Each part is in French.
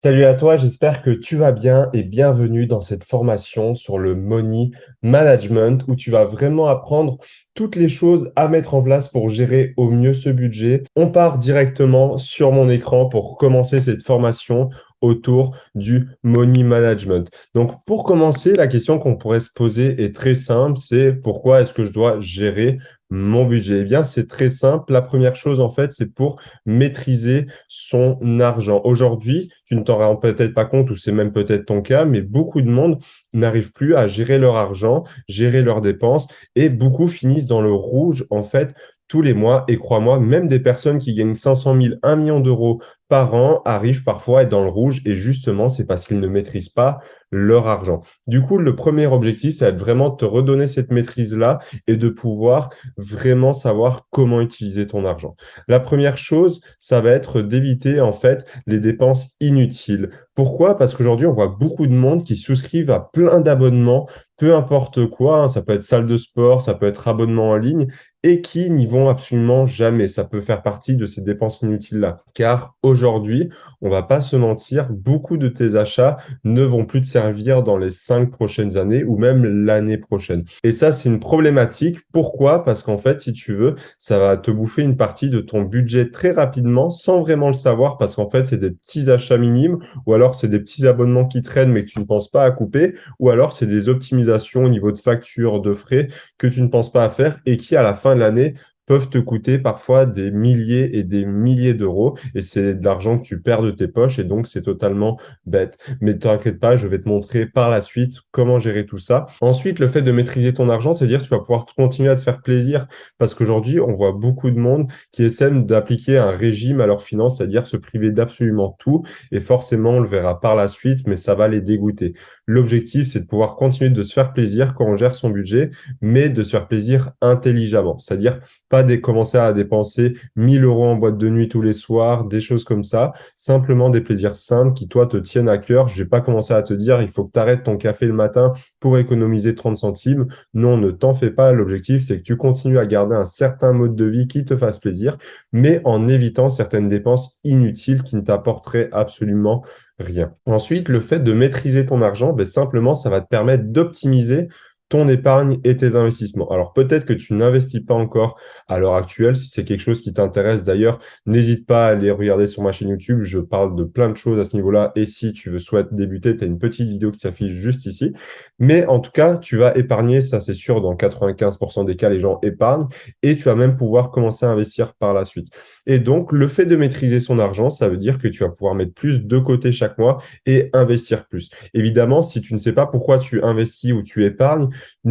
Salut à toi, j'espère que tu vas bien et bienvenue dans cette formation sur le money management où tu vas vraiment apprendre toutes les choses à mettre en place pour gérer au mieux ce budget. On part directement sur mon écran pour commencer cette formation autour du money management. Donc pour commencer, la question qu'on pourrait se poser est très simple, c'est pourquoi est-ce que je dois gérer mon budget? Eh bien, c'est très simple. La première chose, en fait, c'est pour maîtriser son argent. Aujourd'hui, tu ne t'en rends peut-être pas compte, ou c'est même peut-être ton cas, mais beaucoup de monde n'arrive plus à gérer leur argent, gérer leurs dépenses, et beaucoup finissent dans le rouge, en fait, tous les mois. Et crois-moi, même des personnes qui gagnent 500 000, 1 million d'euros par an arrivent parfois à être dans le rouge, et justement, c'est parce qu'ils ne maîtrisent pas leur argent. Du coup, le premier objectif, c'est vraiment de te redonner cette maîtrise-là et de pouvoir vraiment savoir comment utiliser ton argent. La première chose, ça va être d'éviter en fait les dépenses inutiles. Pourquoi? Parce qu'aujourd'hui, on voit beaucoup de monde qui souscrivent à plein d'abonnements, peu importe quoi, hein, ça peut être salle de sport, ça peut être abonnement en ligne, et qui n'y vont absolument jamais. Ça peut faire partie de ces dépenses inutiles-là. Car aujourd'hui, on va pas se mentir, beaucoup de tes achats ne vont plus te servir dans les 5 prochaines années ou même l'année prochaine. Et ça, c'est une problématique. Pourquoi? Parce qu'en fait, si tu veux, ça va te bouffer une partie de ton budget très rapidement sans vraiment le savoir parce qu'en fait, c'est des petits achats minimes ou alors c'est des petits abonnements qui traînent mais que tu ne penses pas à couper ou alors c'est des optimisations au niveau de factures, de frais que tu ne penses pas à faire et qui, à la fin de l'année, peuvent te coûter parfois des milliers et des milliers d'euros et c'est de l'argent que tu perds de tes poches et donc c'est totalement bête. Mais t'inquiète pas, je vais te montrer par la suite comment gérer tout ça. Ensuite, le fait de maîtriser ton argent, c'est-à-dire que tu vas pouvoir continuer à te faire plaisir parce qu'aujourd'hui, on voit beaucoup de monde qui essaient d'appliquer un régime à leurs finances, c'est-à-dire se priver d'absolument tout. Et forcément, on le verra par la suite, mais ça va les dégoûter. L'objectif, c'est de pouvoir continuer de se faire plaisir quand on gère son budget, mais de se faire plaisir intelligemment. C'est-à-dire pas commencer à dépenser 1000 euros en boîte de nuit tous les soirs, des choses comme ça. Simplement des plaisirs simples qui, toi, te tiennent à cœur. Je vais pas commencer à te dire, il faut que tu arrêtes ton café le matin pour économiser 30 centimes. Non, ne t'en fais pas. L'objectif, c'est que tu continues à garder un certain mode de vie qui te fasse plaisir, mais en évitant certaines dépenses inutiles qui ne t'apporteraient absolument rien. Ensuite, le fait de maîtriser ton argent, ben, simplement, ça va te permettre d'optimiser ton épargne et tes investissements. Alors peut-être que tu n'investis pas encore à l'heure actuelle. Si c'est quelque chose qui t'intéresse d'ailleurs, n'hésite pas à aller regarder sur ma chaîne YouTube. Je parle de plein de choses à ce niveau-là. Et si tu veux souhaites débuter, tu as une petite vidéo qui s'affiche juste ici. Mais en tout cas, tu vas épargner, ça c'est sûr, dans 95% des cas, les gens épargnent et tu vas même pouvoir commencer à investir par la suite. Et donc, le fait de maîtriser son argent, ça veut dire que tu vas pouvoir mettre plus de côté chaque mois et investir plus. Évidemment, si tu ne sais pas pourquoi tu investis ou tu épargnes,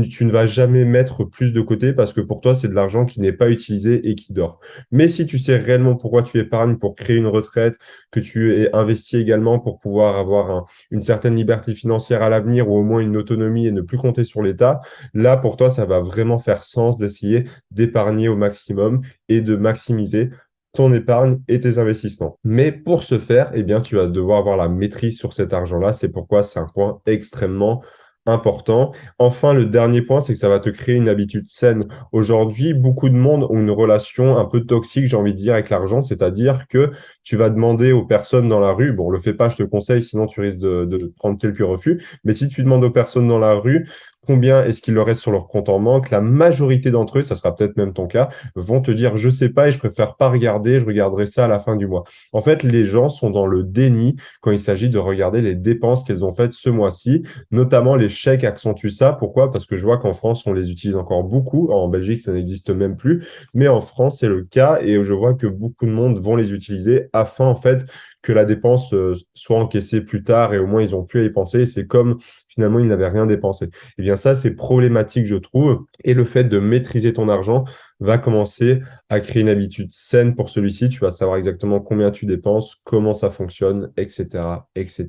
tu ne vas jamais mettre plus de côté parce que pour toi, c'est de l'argent qui n'est pas utilisé et qui dort. Mais si tu sais réellement pourquoi tu épargnes pour créer une retraite, que tu es investi également pour pouvoir avoir une certaine liberté financière à l'avenir ou au moins une autonomie et ne plus compter sur l'État, là, pour toi, ça va vraiment faire sens d'essayer d'épargner au maximum et de maximiser ton épargne et tes investissements. Mais pour ce faire, eh bien, tu vas devoir avoir la maîtrise sur cet argent-là. C'est pourquoi c'est un point extrêmement important. Enfin, le dernier point, c'est que ça va te créer une habitude saine. Aujourd'hui, beaucoup de monde ont une relation un peu toxique, j'ai envie de dire, avec l'argent, c'est-à-dire que tu vas demander aux personnes dans la rue, bon, le fais pas, je te conseille, sinon tu risques de prendre quelques refus, mais si tu demandes aux personnes dans la rue combien est-ce qu'il leur reste sur leur compte en banque, la majorité d'entre eux, ça sera peut-être même ton cas, vont te dire, je sais pas et je préfère pas regarder, je regarderai ça à la fin du mois. En fait, les gens sont dans le déni quand il s'agit de regarder les dépenses qu'elles ont faites ce mois-ci, notamment les chèques accentuent ça. Pourquoi? Parce que je vois qu'en France, on les utilise encore beaucoup. En Belgique, ça n'existe même plus. Mais en France, c'est le cas et je vois que beaucoup de monde vont les utiliser afin, en fait, que la dépense soit encaissée plus tard et au moins ils ont pu y penser. C'est comme finalement ils n'avaient rien dépensé. Eh bien ça, c'est problématique, je trouve. Et le fait de maîtriser ton argent va commencer à créer une habitude saine pour celui-ci. Tu vas savoir exactement combien tu dépenses, comment ça fonctionne, etc., etc.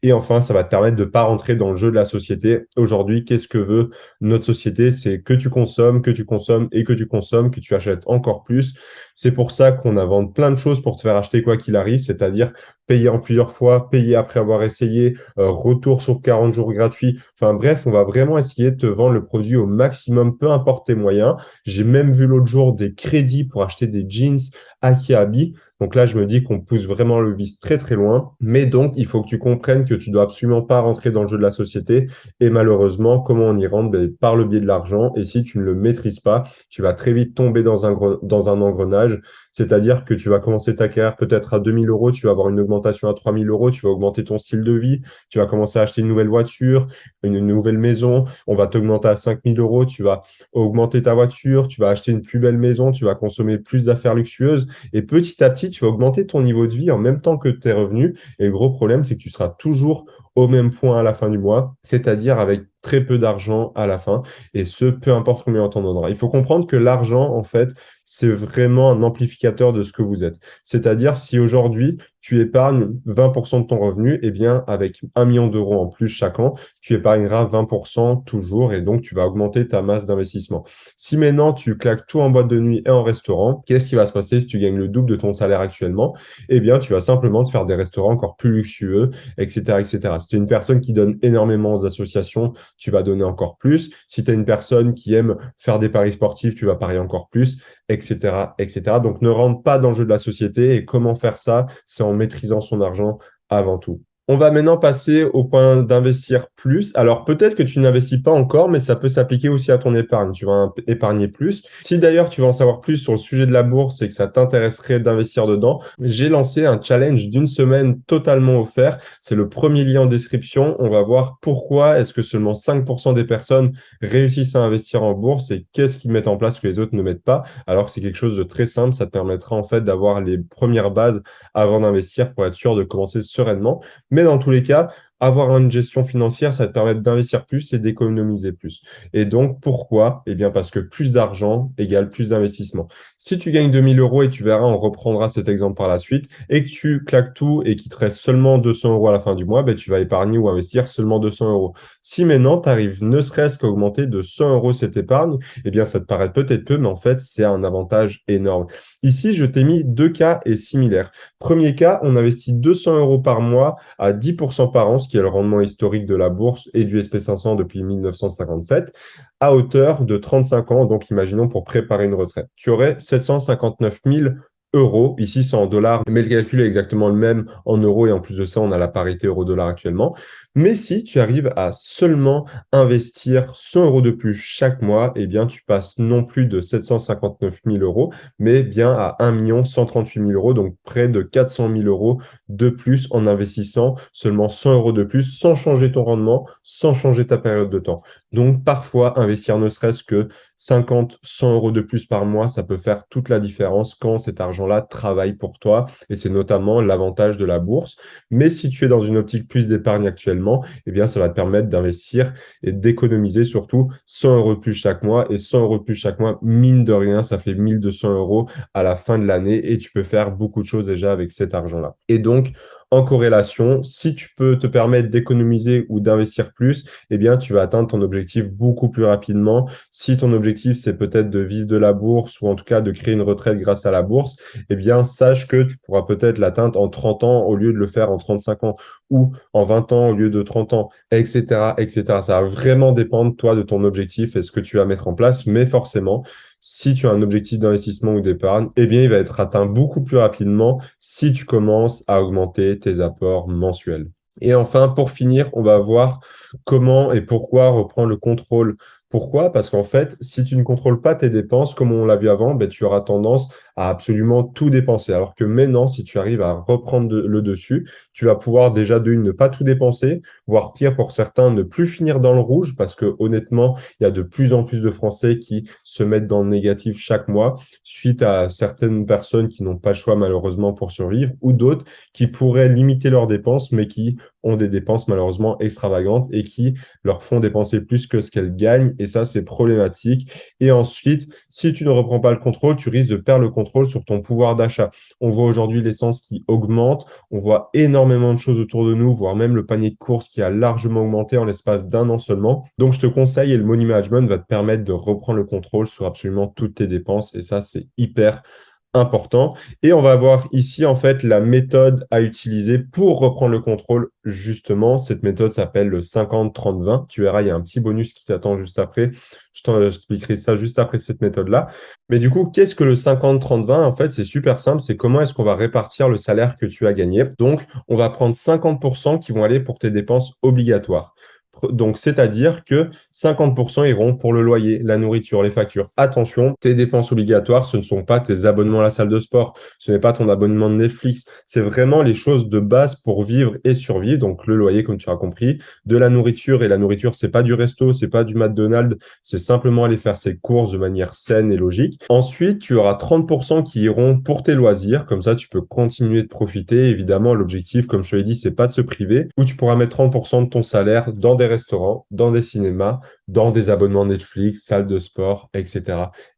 Et enfin, ça va te permettre de ne pas rentrer dans le jeu de la société. Aujourd'hui, qu'est-ce que veut notre société? C'est que tu consommes, que tu consommes et que tu consommes, que tu achètes encore plus. C'est pour ça qu'on invente plein de choses pour te faire acheter quoi qu'il arrive, c'est-à-dire payer en plusieurs fois, payer après avoir essayé, retour sur 40 jours gratuits. Enfin bref, on va vraiment essayer de te vendre le produit au maximum, peu importe tes moyens. J'ai même vu l'autre jour des crédits pour acheter des jeans Akihabi. Donc là, je me dis qu'on pousse vraiment le vice très très loin. Mais donc, il faut que tu comprennes que tu dois absolument pas rentrer dans le jeu de la société. Et malheureusement, comment on y rentre? Ben, par le biais de l'argent. Et si tu ne le maîtrises pas, tu vas très vite tomber dans un engrenage. C'est-à-dire que tu vas commencer ta carrière peut-être à 2 000 euros, tu vas avoir une augmentation à 3 000 euros, tu vas augmenter ton style de vie, tu vas commencer à acheter une nouvelle voiture, une nouvelle maison, on va t'augmenter à 5 000 euros, tu vas augmenter ta voiture, tu vas acheter une plus belle maison, tu vas consommer plus d'affaires luxueuses et petit à petit, tu vas augmenter ton niveau de vie en même temps que tes revenus. Et le gros problème, c'est que tu seras toujours au même point à la fin du mois, c'est-à-dire avec très peu d'argent à la fin, et ce, peu importe combien on t'en donnera. Il faut comprendre que l'argent, en fait, c'est vraiment un amplificateur de ce que vous êtes. C'est-à-dire, si aujourd'hui, tu épargnes 20% de ton revenu, eh bien, avec 1 million d'euros en plus chaque an, tu épargneras 20% toujours, et donc tu vas augmenter ta masse d'investissement. Si maintenant, tu claques tout en boîte de nuit et en restaurant, qu'est-ce qui va se passer si tu gagnes le double de ton salaire actuellement? Eh bien, tu vas simplement te faire des restaurants encore plus luxueux, etc., etc. Si tu es une personne qui donne énormément aux associations, tu vas donner encore plus. Si tu es une personne qui aime faire des paris sportifs, tu vas parier encore plus, etc., etc. Donc, ne rentre pas dans le jeu de la société. Et comment faire ça? C'est en maîtrisant son argent avant tout. On va maintenant passer au point d'investir plus. Alors, peut-être que tu n'investis pas encore, mais ça peut s'appliquer aussi à ton épargne. Tu vas épargner plus. Si d'ailleurs tu veux en savoir plus sur le sujet de la bourse et que ça t'intéresserait d'investir dedans, j'ai lancé un challenge d'une semaine totalement offert. C'est le premier lien en description. On va voir pourquoi est-ce que seulement 5% des personnes réussissent à investir en bourse et qu'est-ce qu'ils mettent en place que les autres ne mettent pas. Alors que c'est quelque chose de très simple. Ça te permettra en fait d'avoir les premières bases avant d'investir pour être sûr de commencer sereinement. Mais dans tous les cas, avoir une gestion financière, ça va te permettre d'investir plus et d'économiser plus. Et donc, pourquoi? Eh bien, parce que plus d'argent égale plus d'investissement. Si tu gagnes 2 000 euros, et tu verras, on reprendra cet exemple par la suite, et que tu claques tout et qu'il te reste seulement 200 euros à la fin du mois, ben, tu vas épargner ou investir seulement 200 euros. Si maintenant, tu arrives ne serait-ce qu'à augmenter de 100 euros cette épargne, eh bien, ça te paraît peut-être peu, mais en fait, c'est un avantage énorme. Ici, je t'ai mis deux cas et similaires. Premier cas, on investit 200 euros par mois à 10% par an, ce qui est le rendement historique de la bourse et du SP500 depuis 1957, à hauteur de 35 ans. Donc, imaginons pour préparer une retraite. Tu aurais 759 000 euros. Ici, c'est en dollars, mais le calcul est exactement le même en euros. Et en plus de ça, on a la parité euro-dollar actuellement. Mais si tu arrives à seulement investir 100 euros de plus chaque mois, eh bien, tu passes non plus de 759 000 euros, mais bien à 1 138 000 euros, donc près de 400 000 euros de plus en investissant seulement 100 euros de plus sans changer ton rendement, sans changer ta période de temps. Donc, parfois, investir ne serait-ce que 50, 100 euros de plus par mois, ça peut faire toute la différence quand cet argent-là travaille pour toi. Et c'est notamment l'avantage de la bourse. Mais si tu es dans une optique plus d'épargne actuellement, eh bien, ça va te permettre d'investir et d'économiser surtout 100 euros de plus chaque mois. Et 100 euros de plus chaque mois, mine de rien, ça fait 1 200 euros à la fin de l'année et tu peux faire beaucoup de choses déjà avec cet argent-là. Et donc, en corrélation, si tu peux te permettre d'économiser ou d'investir plus, eh bien, tu vas atteindre ton objectif beaucoup plus rapidement. Si ton objectif, c'est peut-être de vivre de la bourse ou en tout cas de créer une retraite grâce à la bourse, eh bien, sache que tu pourras peut-être l'atteindre en 30 ans au lieu de le faire en 35 ans ou en 20 ans au lieu de 30 ans, etc., etc. Ça va vraiment dépendre, toi, de ton objectif et ce que tu vas mettre en place, mais forcément, si tu as un objectif d'investissement ou d'épargne, eh bien, il va être atteint beaucoup plus rapidement si tu commences à augmenter tes apports mensuels. Et enfin, pour finir, on va voir comment et pourquoi reprendre le contrôle. Pourquoi? Parce qu'en fait, si tu ne contrôles pas tes dépenses, comme on l'a vu avant, ben, tu auras tendance à absolument tout dépenser. Alors que maintenant, si tu arrives à reprendre le dessus, tu vas pouvoir déjà de une, ne pas tout dépenser, voire pire pour certains, ne plus finir dans le rouge, parce que honnêtement, il y a de plus en plus de Français qui se mettent dans le négatif chaque mois, suite à certaines personnes qui n'ont pas le choix malheureusement pour survivre, ou d'autres qui pourraient limiter leurs dépenses, mais qui ont des dépenses malheureusement extravagantes et qui leur font dépenser plus que ce qu'elles gagnent. Et ça, c'est problématique. Et ensuite, si tu ne reprends pas le contrôle, tu risques de perdre le contrôle sur ton pouvoir d'achat. On voit aujourd'hui l'essence qui augmente. On voit énormément de choses autour de nous, voire même le panier de courses qui a largement augmenté en l'espace d'un an seulement. Donc, je te conseille, et le money management va te permettre de reprendre le contrôle sur absolument toutes tes dépenses. Et ça, c'est hyper important. Et on va voir ici, en fait, la méthode à utiliser pour reprendre le contrôle. Justement, cette méthode s'appelle le 50-30-20. Tu verras, il y a un petit bonus qui t'attend juste après. Je t'expliquerai ça juste après cette méthode-là. Mais du coup, qu'est-ce que le 50-30-20? En fait, c'est super simple. C'est comment est-ce qu'on va répartir le salaire que tu as gagné. Donc, on va prendre 50% qui vont aller pour tes dépenses obligatoires. Donc, c'est-à-dire que 50% iront pour le loyer, la nourriture, les factures. Attention, tes dépenses obligatoires, ce ne sont pas tes abonnements à la salle de sport, ce n'est pas ton abonnement de Netflix, c'est vraiment les choses de base pour vivre et survivre. Donc, le loyer, comme tu as compris, de la nourriture, et la nourriture, c'est pas du resto, c'est pas du McDonald's, c'est simplement aller faire ses courses de manière saine et logique. Ensuite, tu auras 30% qui iront pour tes loisirs, comme ça, tu peux continuer de profiter. Évidemment, l'objectif, comme je te l'ai dit, c'est pas de se priver, où tu pourras mettre 30% de ton salaire dans des restaurants, dans des cinémas, dans des abonnements Netflix, salles de sport, etc.,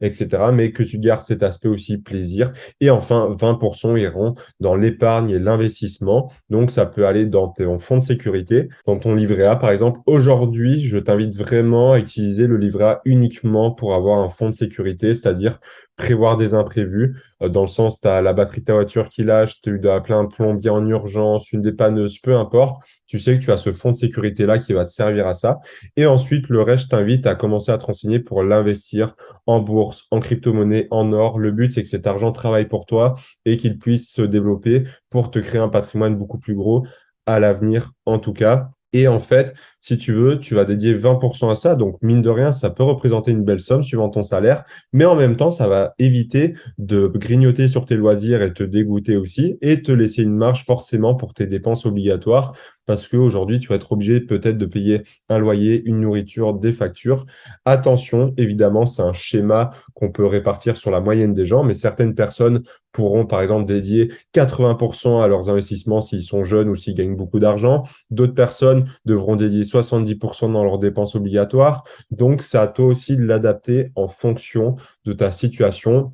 etc., mais que tu gardes cet aspect aussi plaisir. Et enfin, 20% iront dans l'épargne et l'investissement. Donc, ça peut aller dans ton fonds de sécurité, dans ton livret A, par exemple. Aujourd'hui, je t'invite vraiment à utiliser le livret A uniquement pour avoir un fonds de sécurité, c'est-à-dire prévoir des imprévus, dans le sens, tu as la batterie de ta voiture qui lâche, tu as eu appeler un plombier en urgence, une dépanneuse, peu importe. Tu sais que tu as ce fonds de sécurité-là qui va te servir à ça. Et ensuite, le reste, je t'invite à commencer à te renseigner pour l'investir en bourse, en crypto-monnaie, en or. Le but, c'est que cet argent travaille pour toi et qu'il puisse se développer pour te créer un patrimoine beaucoup plus gros à l'avenir, en tout cas. Et en fait, si tu veux, tu vas dédier 20% à ça. Donc, mine de rien, ça peut représenter une belle somme suivant ton salaire. Mais en même temps, ça va éviter de grignoter sur tes loisirs et te dégoûter aussi et te laisser une marge forcément pour tes dépenses obligatoires parce qu'aujourd'hui, tu vas être obligé peut-être de payer un loyer, une nourriture, des factures. Attention, évidemment, c'est un schéma qu'on peut répartir sur la moyenne des gens, mais certaines personnes pourront, par exemple, dédier 80% à leurs investissements s'ils sont jeunes ou s'ils gagnent beaucoup d'argent. D'autres personnes devront dédier 70% dans leurs dépenses obligatoires. Donc, c'est à toi aussi de l'adapter en fonction de ta situation.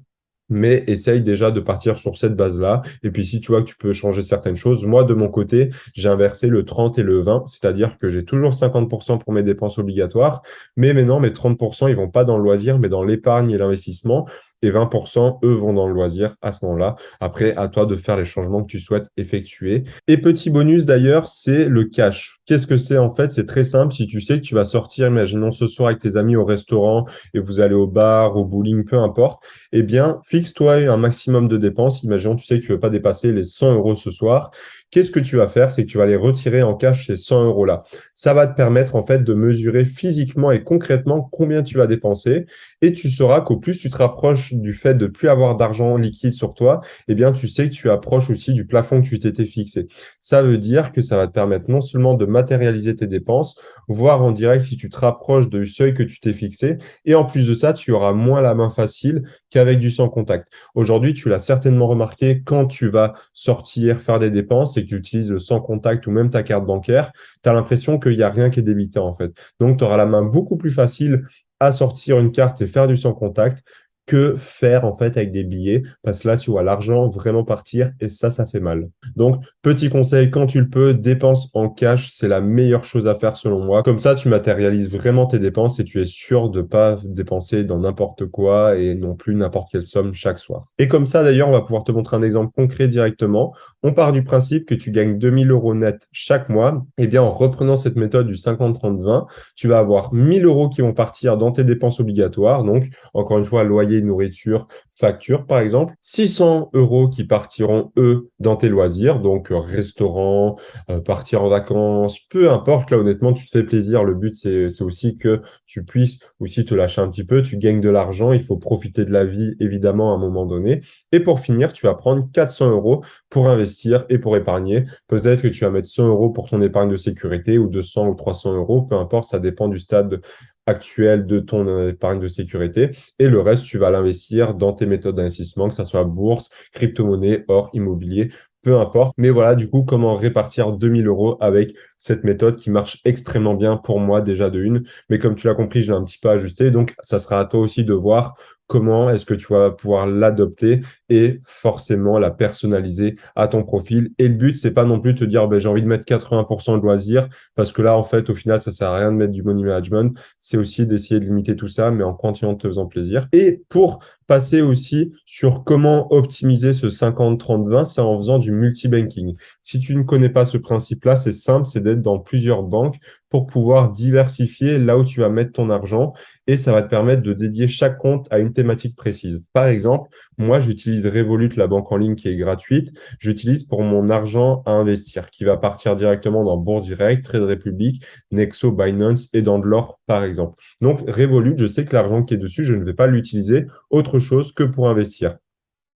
Mais essaye déjà de partir sur cette base-là. Et puis, si tu vois que tu peux changer certaines choses, moi, de mon côté, j'ai inversé le 30 et le 20, c'est-à-dire que j'ai toujours 50% pour mes dépenses obligatoires, mais maintenant, mes 30%, ils vont pas dans le loisir, mais dans l'épargne et l'investissement. Et 20%, eux, vont dans le loisir à ce moment-là. Après, à toi de faire les changements que tu souhaites effectuer. Et petit bonus d'ailleurs, c'est le cash. Qu'est-ce que c'est en fait? C'est très simple. Si tu sais que tu vas sortir, imaginons ce soir avec tes amis au restaurant et vous allez au bar, au bowling, peu importe, eh bien, fixe-toi un maximum de dépenses. Imaginons, tu sais que tu ne veux pas dépasser les 100 euros ce soir. Qu'est-ce que tu vas faire? C'est que tu vas les retirer en cash ces 100 euros-là. Ça va te permettre en fait de mesurer physiquement et concrètement combien tu vas dépenser et tu sauras qu'au plus tu te rapproches du fait de plus avoir d'argent liquide sur toi, eh bien, tu sais que tu approches aussi du plafond que tu t'étais fixé. Ça veut dire que ça va te permettre non seulement de matérialiser tes dépenses, voir en direct si tu te rapproches du seuil que tu t'es fixé et en plus de ça, tu auras moins la main facile qu'avec du sans contact. Aujourd'hui, tu l'as certainement remarqué quand tu vas sortir, faire des dépenses et que tu utilises le sans contact ou même ta carte bancaire, tu as l'impression qu'il n'y a rien qui est débité en fait. Donc, tu auras la main beaucoup plus facile à sortir une carte et faire du sans contact que faire en fait avec des billets parce que là, tu vois l'argent vraiment partir et ça fait mal. Donc, petit conseil, quand tu le peux, dépense en cash, c'est la meilleure chose à faire selon moi. Comme ça, tu matérialises vraiment tes dépenses et tu es sûr de ne pas dépenser dans n'importe quoi et non plus n'importe quelle somme chaque soir. Et comme ça, d'ailleurs, on va pouvoir te montrer un exemple concret directement. On part du principe que tu gagnes 2000 euros net chaque mois. Et bien, en reprenant cette méthode du 50-30-20, tu vas avoir 1000 euros qui vont partir dans tes dépenses obligatoires. Donc, encore une fois, loyer, nourriture, facture, par exemple. 600 euros qui partiront, eux, dans tes loisirs. Donc, restaurant, partir en vacances, peu importe. Là, honnêtement, tu te fais plaisir. Le but, c'est aussi que tu puisses aussi te lâcher un petit peu. Tu gagnes de l'argent. Il faut profiter de la vie, évidemment, à un moment donné. Et pour finir, tu vas prendre 400 euros pour investir et pour épargner. Peut-être que tu vas mettre 100 euros pour ton épargne de sécurité ou 200 ou 300 euros, peu importe, ça dépend du stade actuel de ton épargne de sécurité. Et le reste, tu vas l'investir dans tes méthodes d'investissement, que ce soit bourse, crypto-monnaie, or, immobilier, peu importe. Mais voilà, du coup, comment répartir 2000 euros avec cette méthode qui marche extrêmement bien pour moi déjà de une. Mais comme tu l'as compris, j'ai un petit peu ajusté. Donc, ça sera à toi aussi de voir comment est-ce que tu vas pouvoir l'adopter et forcément la personnaliser à ton profil. Et le but, c'est pas non plus de te dire, ben, j'ai envie de mettre 80% de loisirs parce que là, en fait, au final, ça sert à rien de mettre du money management. C'est aussi d'essayer de limiter tout ça, mais en continuant de te faisant plaisir. Et pour passer aussi sur comment optimiser ce 50-30-20, c'est en faisant du multibanking. Si tu ne connais pas ce principe-là, c'est simple, c'est d'être dans plusieurs banques pour pouvoir diversifier là où tu vas mettre ton argent et ça va te permettre de dédier chaque compte à une thématique précise. Par exemple, moi, j'utilise Revolut, la banque en ligne qui est gratuite. J'utilise pour mon argent à investir, qui va partir directement dans Bourse Direct, Trade Republic, Nexo, Binance et dans de l'or, par exemple. Donc, Revolut, je sais que l'argent qui est dessus, je ne vais pas l'utiliser autre chose que pour investir.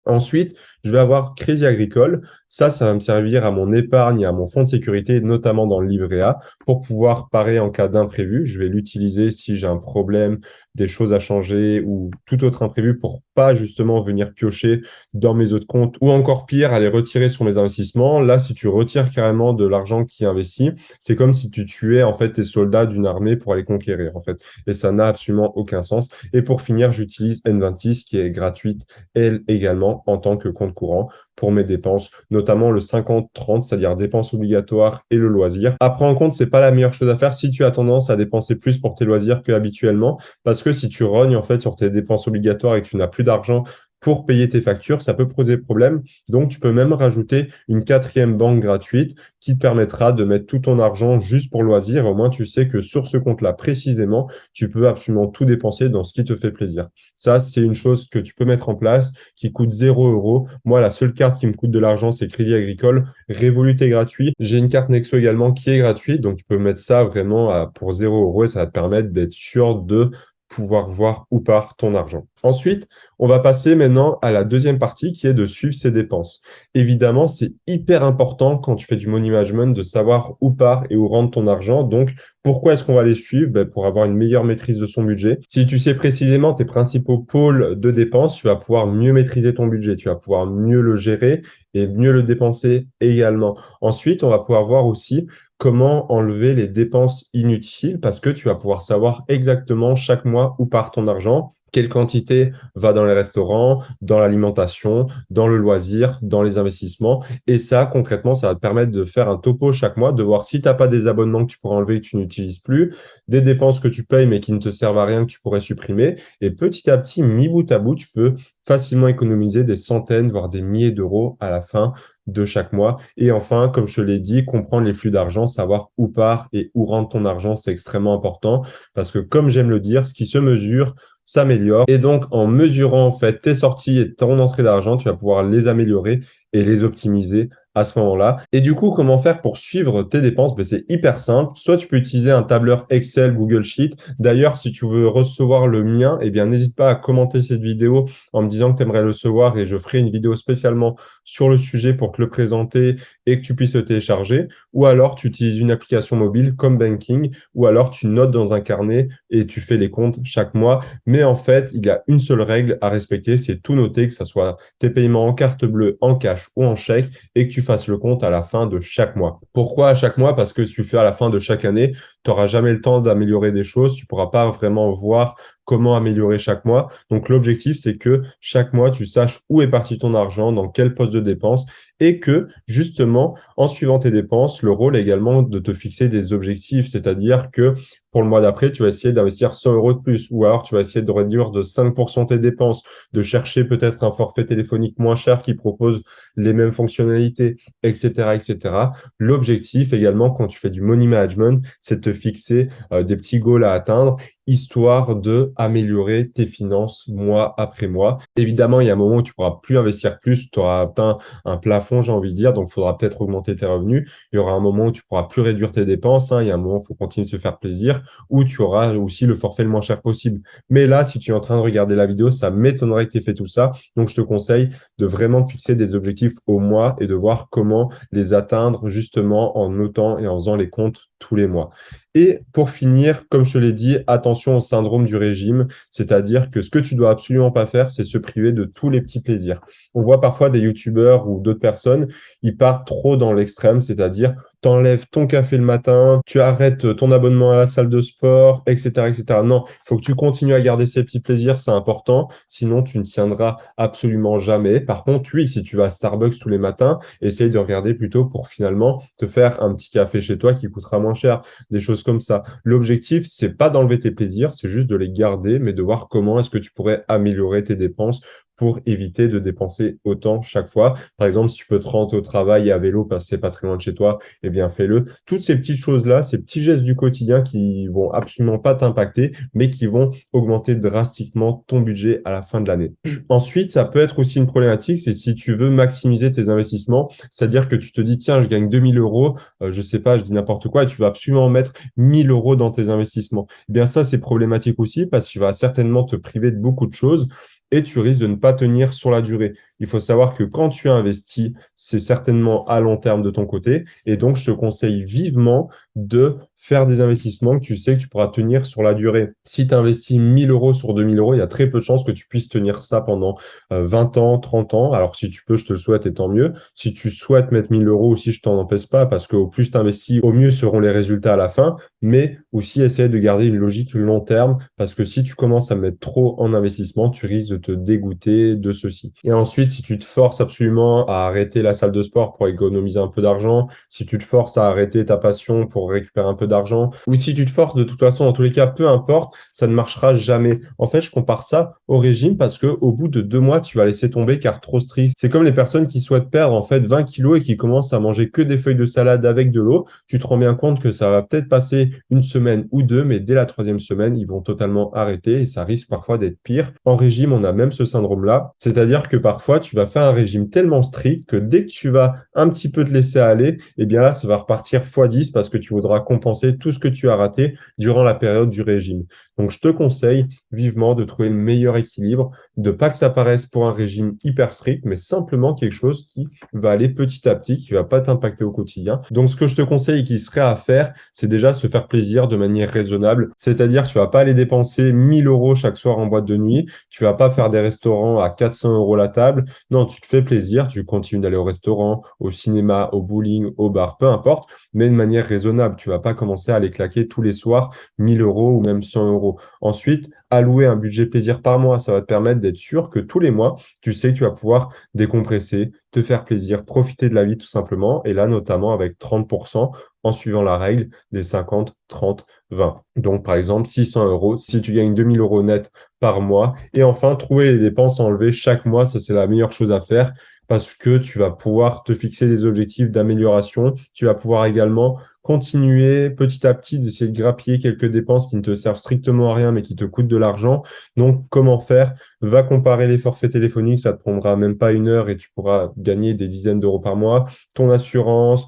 Ensuite, je vais avoir Crédit Agricole. Ça va me servir à mon épargne et à mon fonds de sécurité, notamment dans le livret A, pour pouvoir parer en cas d'imprévu. Je vais l'utiliser si j'ai un problème, des choses à changer ou tout autre imprévu pour pas justement venir piocher dans mes autres comptes ou encore pire, aller retirer sur mes investissements. Là, si tu retires carrément de l'argent qui est investi, c'est comme si tu tuais en fait tes soldats d'une armée pour aller conquérir en fait. Et ça n'a absolument aucun sens. Et pour finir, j'utilise N26 qui est gratuite elle également en tant que compte courant pour mes dépenses, notamment le 50-30, c'est-à-dire dépenses obligatoires et le loisir. Après, en compte, c'est pas la meilleure chose à faire si tu as tendance à dépenser plus pour tes loisirs que habituellement, parce que si tu rognes en fait sur tes dépenses obligatoires et que tu n'as plus d'argent pour payer tes factures, ça peut poser problème. Donc, tu peux même rajouter une quatrième banque gratuite qui te permettra de mettre tout ton argent juste pour loisir. Au moins, tu sais que sur ce compte-là précisément, tu peux absolument tout dépenser dans ce qui te fait plaisir. Ça, c'est une chose que tu peux mettre en place qui coûte 0 €. Moi, la seule carte qui me coûte de l'argent, c'est Crédit Agricole. Revolut est gratuit. J'ai une carte Nexo également qui est gratuite. Donc, tu peux mettre ça vraiment pour 0 € et ça va te permettre d'être sûr de pouvoir voir où part ton argent. Ensuite, on va passer maintenant à la deuxième partie qui est de suivre ses dépenses. Évidemment, c'est hyper important quand tu fais du money management de savoir où part et où rentre ton argent. Donc, pourquoi est-ce qu'on va les suivre? Pour avoir une meilleure maîtrise de son budget. Si tu sais précisément tes principaux pôles de dépenses, tu vas pouvoir mieux maîtriser ton budget, tu vas pouvoir mieux le gérer et mieux le dépenser également. Ensuite, on va pouvoir voir aussi comment enlever les dépenses inutiles parce que tu vas pouvoir savoir exactement chaque mois où part ton argent. Quelle quantité va dans les restaurants, dans l'alimentation, dans le loisir, dans les investissements. Et ça, concrètement, ça va te permettre de faire un topo chaque mois, de voir si tu n'as pas des abonnements que tu pourrais enlever et que tu n'utilises plus, des dépenses que tu payes mais qui ne te servent à rien que tu pourrais supprimer. Et petit à petit, mis bout à bout, tu peux facilement économiser des centaines, voire des milliers d'euros à la fin de chaque mois. Et enfin, comme je te l'ai dit, comprendre les flux d'argent, savoir où part et où rentre ton argent, c'est extrêmement important parce que comme j'aime le dire, ce qui se mesure s'améliore. Et donc, en mesurant en fait tes sorties et ton entrée d'argent, tu vas pouvoir les améliorer et les optimiser à ce moment-là. Et du coup, comment faire pour suivre tes dépenses? C'est hyper simple. Soit tu peux utiliser un tableur Excel, Google Sheet. D'ailleurs, si tu veux recevoir le mien, eh bien, n'hésite pas à commenter cette vidéo en me disant que tu aimerais le recevoir et je ferai une vidéo spécialement sur le sujet pour te le présenter et que tu puisses le télécharger. Ou alors, tu utilises une application mobile comme Banking ou alors tu notes dans un carnet et tu fais les comptes chaque mois. Mais en fait, il y a une seule règle à respecter, c'est tout noter, que ce soit tes paiements en carte bleue, en cash ou en chèque, et que tu fasses le compte à la fin de chaque mois. Pourquoi à chaque mois? Parce que si tu fais à la fin de chaque année, tu n'auras jamais le temps d'améliorer des choses, tu ne pourras pas vraiment voir comment améliorer chaque mois. Donc l'objectif, c'est que chaque mois, tu saches où est parti ton argent, dans quel poste de dépense, et que justement, en suivant tes dépenses, le rôle est également de te fixer des objectifs, c'est-à-dire que pour le mois d'après, tu vas essayer d'investir 100 € de plus, ou alors tu vas essayer de réduire de 5% tes dépenses, de chercher peut-être un forfait téléphonique moins cher qui propose les mêmes fonctionnalités, etc., etc. L'objectif également, quand tu fais du money management, c'est de te fixer des petits goals à atteindre histoire de améliorer tes finances mois après mois. Évidemment, il y a un moment où tu pourras plus investir plus, tu auras atteint un plafond, j'ai envie de dire, donc il faudra peut-être augmenter tes revenus. Il y aura un moment où tu pourras plus réduire tes dépenses, hein. Il y a un moment où il faut continuer de se faire plaisir, ou tu auras aussi le forfait le moins cher possible. Mais là, si tu es en train de regarder la vidéo, ça m'étonnerait que tu aies fait tout ça. Donc, je te conseille de vraiment te fixer des objectifs au mois et de voir comment les atteindre justement en notant et en faisant les comptes tous les mois. Et pour finir, comme je te l'ai dit, attention au syndrome du régime, c'est-à-dire que ce que tu dois absolument pas faire, c'est se priver de tous les petits plaisirs. On voit parfois des youtubeurs ou d'autres personnes, ils partent trop dans l'extrême, c'est-à-dire t'enlèves ton café le matin, tu arrêtes ton abonnement à la salle de sport, etc., etc. Non, il faut que tu continues à garder ces petits plaisirs, c'est important. Sinon, tu ne tiendras absolument jamais. Par contre, oui, si tu vas à Starbucks tous les matins, essaye de regarder plutôt pour finalement te faire un petit café chez toi qui coûtera moins cher, des choses comme ça. L'objectif, c'est pas d'enlever tes plaisirs, c'est juste de les garder, mais de voir comment est-ce que tu pourrais améliorer tes dépenses pour éviter de dépenser autant chaque fois. Par exemple, si tu peux te rendre au travail et à vélo parce que c'est pas très loin de chez toi, eh bien fais-le. Toutes ces petites choses-là, ces petits gestes du quotidien qui vont absolument pas t'impacter, mais qui vont augmenter drastiquement ton budget à la fin de l'année. Ensuite, ça peut être aussi une problématique, c'est si tu veux maximiser tes investissements, c'est-à-dire que tu te dis, tiens, je gagne 2000 euros, je sais pas, je dis n'importe quoi, et tu vas absolument mettre 1000 euros dans tes investissements. Eh bien, ça, c'est problématique aussi parce que tu vas certainement te priver de beaucoup de choses et tu risques de ne pas tenir sur la durée. Il faut savoir que quand tu investis, c'est certainement à long terme de ton côté. Et donc, je te conseille vivement de faire des investissements que tu sais que tu pourras tenir sur la durée. Si tu investis 1000 euros sur 2000 euros, il y a très peu de chances que tu puisses tenir ça pendant 20 ans, 30 ans. Alors, si tu peux, je te le souhaite et tant mieux. Si tu souhaites mettre 1000 euros aussi, je t'en empêche pas parce qu'au plus tu investis, au mieux seront les résultats à la fin. Mais aussi, essayer de garder une logique long terme parce que si tu commences à mettre trop en investissement, tu risques de te dégoûter de ceci. Et ensuite, si tu te forces absolument à arrêter la salle de sport pour économiser un peu d'argent, si tu te forces à arrêter ta passion pour récupérer un peu d'argent, ou si tu te forces de toute façon, en tous les cas, peu importe, ça ne marchera jamais. En fait, je compare ça au régime parce que au bout de 2 mois, tu vas laisser tomber car trop strict. C'est comme les personnes qui souhaitent perdre en fait 20 kilos et qui commencent à manger que des feuilles de salade avec de l'eau. Tu te rends bien compte que ça va peut-être passer une semaine ou deux, mais dès la troisième semaine, ils vont totalement arrêter et ça risque parfois d'être pire. En régime, on a même ce syndrome-là, c'est-à-dire que parfois, tu vas faire un régime tellement strict que dès que tu vas un petit peu te laisser aller, eh bien là, ça va repartir x10 parce que tu voudras compenser tout ce que tu as raté durant la période du régime. Donc, je te conseille vivement de trouver le meilleur équilibre, de pas que ça paraisse pour un régime hyper strict, mais simplement quelque chose qui va aller petit à petit, qui va pas t'impacter au quotidien. Donc, ce que je te conseille et qui serait à faire, c'est déjà se faire plaisir de manière raisonnable. C'est-à-dire, tu vas pas aller dépenser 1000 euros chaque soir en boîte de nuit. Tu vas pas faire des restaurants à 400 euros la table. Non, tu te fais plaisir. Tu continues d'aller au restaurant, au cinéma, au bowling, au bar, peu importe, mais de manière raisonnable. Tu vas pas commencer à aller claquer tous les soirs 1000 euros ou même 100 euros. Ensuite, allouer un budget plaisir par mois, ça va te permettre d'être sûr que tous les mois, tu sais que tu vas pouvoir décompresser, te faire plaisir, profiter de la vie tout simplement. Et là, notamment avec 30% en suivant la règle des 50, 30, 20. Donc, par exemple, 600 euros si tu gagnes 2000 euros net par mois. Et enfin, trouver les dépenses à enlever chaque mois, ça, c'est la meilleure chose à faire parce que tu vas pouvoir te fixer des objectifs d'amélioration. Tu vas pouvoir également continuer petit à petit d'essayer de grappiller quelques dépenses qui ne te servent strictement à rien mais qui te coûtent de l'argent. Donc, comment faire? Va comparer les forfaits téléphoniques, ça te prendra même pas une heure et tu pourras gagner des dizaines d'euros par mois. Ton assurance,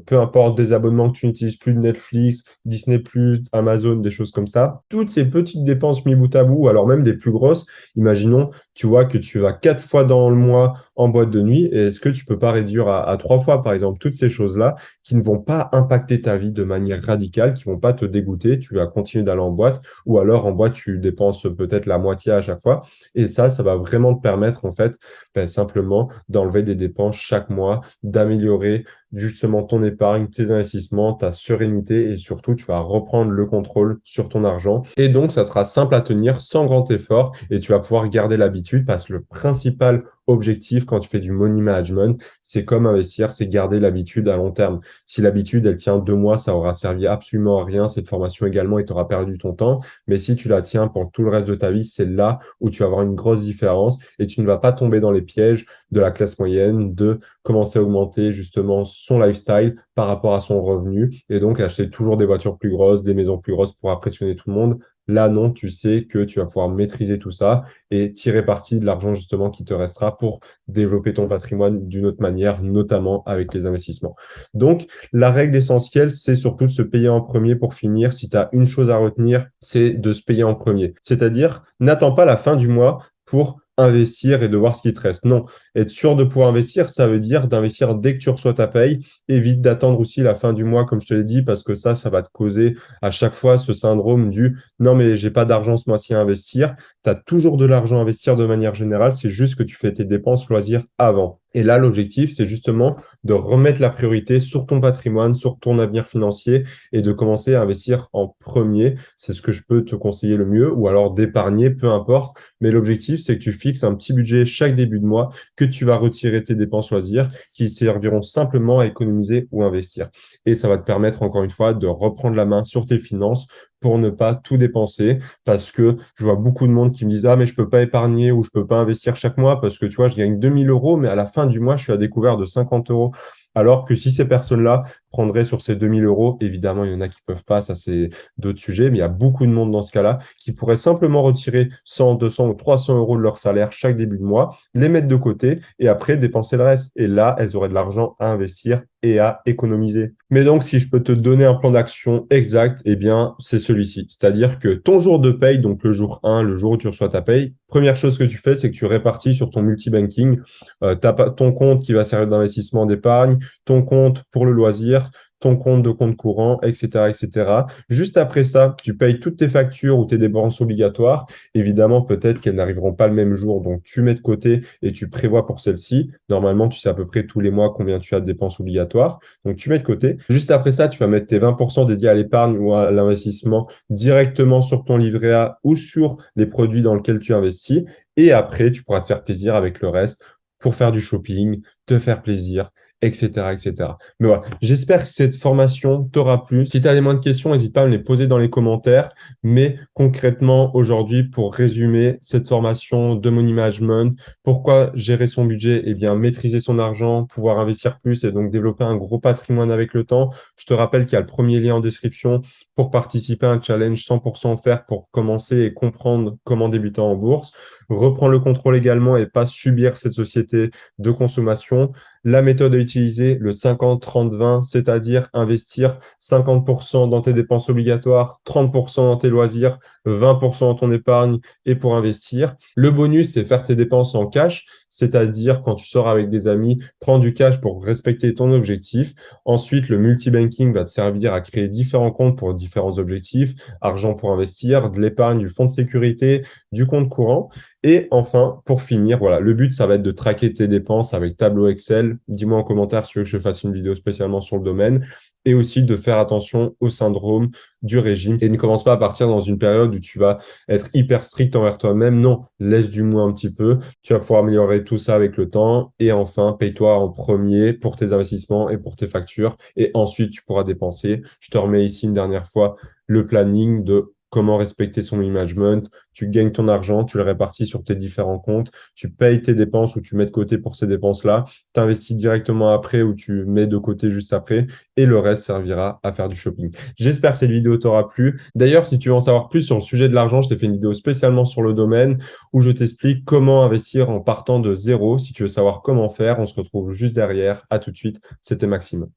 peu importe des abonnements que tu n'utilises plus de Netflix, Disney+, Amazon, des choses comme ça. Toutes ces petites dépenses mis bout à bout, ou alors même des plus grosses, imaginons, tu vois que tu vas 4 fois dans le mois en boîte de nuit, et est-ce que tu peux pas réduire à 3 fois, par exemple, toutes ces choses-là qui ne vont pas impacter ta vie de manière radicale, qui vont pas te dégoûter, tu vas continuer d'aller en boîte, ou alors en boîte, tu dépenses peut-être la moitié à chaque fois, et ça va vraiment te permettre, en fait, simplement d'enlever des dépenses chaque mois, d'améliorer justement ton épargne, tes investissements, ta sérénité et surtout tu vas reprendre le contrôle sur ton argent. Et donc ça sera simple à tenir sans grand effort et tu vas pouvoir garder l'habitude parce que le principal objectif quand tu fais du money management, c'est comme investir, c'est garder l'habitude à long terme. Si l'habitude elle tient 2 mois, ça aura servi absolument à rien cette formation également et tu auras perdu ton temps. Mais si tu la tiens pour tout le reste de ta vie, c'est là où tu vas avoir une grosse différence et tu ne vas pas tomber dans les pièges de la classe moyenne, de commencer à augmenter justement son lifestyle par rapport à son revenu et donc acheter toujours des voitures plus grosses, des maisons plus grosses pour impressionner tout le monde. Là, non, tu sais que tu vas pouvoir maîtriser tout ça et tirer parti de l'argent justement qui te restera pour développer ton patrimoine d'une autre manière, notamment avec les investissements. Donc, la règle essentielle, c'est surtout de se payer en premier pour finir. Si tu as une chose à retenir, c'est de se payer en premier. C'est-à-dire, n'attends pas la fin du mois pour investir et de voir ce qui te reste. Non, être sûr de pouvoir investir, ça veut dire d'investir dès que tu reçois ta paye. Évite d'attendre aussi la fin du mois, comme je te l'ai dit, parce que ça va te causer à chaque fois ce syndrome du non, mais j'ai pas d'argent ce mois-ci à investir. Tu as toujours de l'argent à investir de manière générale, c'est juste que tu fais tes dépenses loisirs avant. Et là, l'objectif, c'est justement de remettre la priorité sur ton patrimoine, sur ton avenir financier et de commencer à investir en premier. C'est ce que je peux te conseiller le mieux, ou alors d'épargner, peu importe. Mais l'objectif, c'est que tu fixes un petit budget chaque début de mois, que tu vas retirer tes dépenses loisirs qui serviront simplement à économiser ou investir. Et ça va te permettre, encore une fois, de reprendre la main sur tes finances pour ne pas tout dépenser, parce que je vois beaucoup de monde qui me disent, ah, mais je peux pas épargner ou je peux pas investir chaque mois parce que tu vois, je gagne 2 000 euros, mais à la fin du mois, je suis à découvert de 50 euros. Alors que si ces personnes-là prendraient sur ces 2 000 euros, évidemment, il y en a qui peuvent pas, ça c'est d'autres sujets, mais il y a beaucoup de monde dans ce cas-là qui pourrait simplement retirer 100, 200 ou 300 euros de leur salaire chaque début de mois, les mettre de côté et après dépenser le reste. Et là, elles auraient de l'argent à investir et à économiser. Mais donc, si je peux te donner un plan d'action exact, eh bien, c'est celui-ci. C'est-à-dire que ton jour de paye, donc le jour 1, le jour où tu reçois ta paye, première chose que tu fais, c'est que tu répartis sur ton multibanking ton compte qui va servir d'investissement d'épargne, ton compte pour le loisir, ton compte de compte courant, etc., etc. Juste après ça, tu payes toutes tes factures ou tes dépenses obligatoires. Évidemment, peut-être qu'elles n'arriveront pas le même jour, donc tu mets de côté et tu prévois pour celle-ci. Normalement, tu sais à peu près tous les mois combien tu as de dépenses obligatoires, donc tu mets de côté. Juste après ça, tu vas mettre tes 20% dédiés à l'épargne ou à l'investissement directement sur ton livret A ou sur les produits dans lesquels tu investis. Et après, tu pourras te faire plaisir avec le reste pour faire du shopping, te faire plaisir, etc., etc. Mais voilà, j'espère que cette formation t'aura plu. Si tu as des moindres questions, n'hésite pas à me les poser dans les commentaires. Mais concrètement, aujourd'hui, pour résumer cette formation de money management, pourquoi gérer son budget? Eh bien, maîtriser son argent, pouvoir investir plus et donc développer un gros patrimoine avec le temps. Je te rappelle qu'il y a le premier lien en description pour participer à un challenge 100% offert pour commencer et comprendre comment débuter en bourse. Reprendre le contrôle également et pas subir cette société de consommation. La méthode à utiliser, le 50-30-20, c'est-à-dire investir 50% dans tes dépenses obligatoires, 30% dans tes loisirs, 20% dans ton épargne et pour investir. Le bonus, c'est faire tes dépenses en cash, c'est-à-dire quand tu sors avec des amis, prends du cash pour respecter ton objectif. Ensuite, le multibanking va te servir à créer différents comptes pour différents objectifs, argent pour investir, de l'épargne, du fonds de sécurité, du compte courant. Et enfin, pour finir, voilà, le but, ça va être de traquer tes dépenses avec tableau Excel. Dis-moi en commentaire si tu veux que je fasse une vidéo spécialement sur le domaine. Et aussi de faire attention au syndrome du régime. Et ne commence pas à partir dans une période où tu vas être hyper strict envers toi-même. Non, laisse du moins un petit peu. Tu vas pouvoir améliorer tout ça avec le temps. Et enfin, paye-toi en premier pour tes investissements et pour tes factures. Et ensuite, tu pourras dépenser. Je te remets ici une dernière fois le planning de comment respecter son management. Tu gagnes ton argent, tu le répartis sur tes différents comptes, tu payes tes dépenses ou tu mets de côté pour ces dépenses-là, tu investis directement après ou tu mets de côté juste après et le reste servira à faire du shopping. J'espère que cette vidéo t'aura plu. D'ailleurs, si tu veux en savoir plus sur le sujet de l'argent, je t'ai fait une vidéo spécialement sur le domaine où je t'explique comment investir en partant de zéro. Si tu veux savoir comment faire, on se retrouve juste derrière. À tout de suite. C'était Maxime.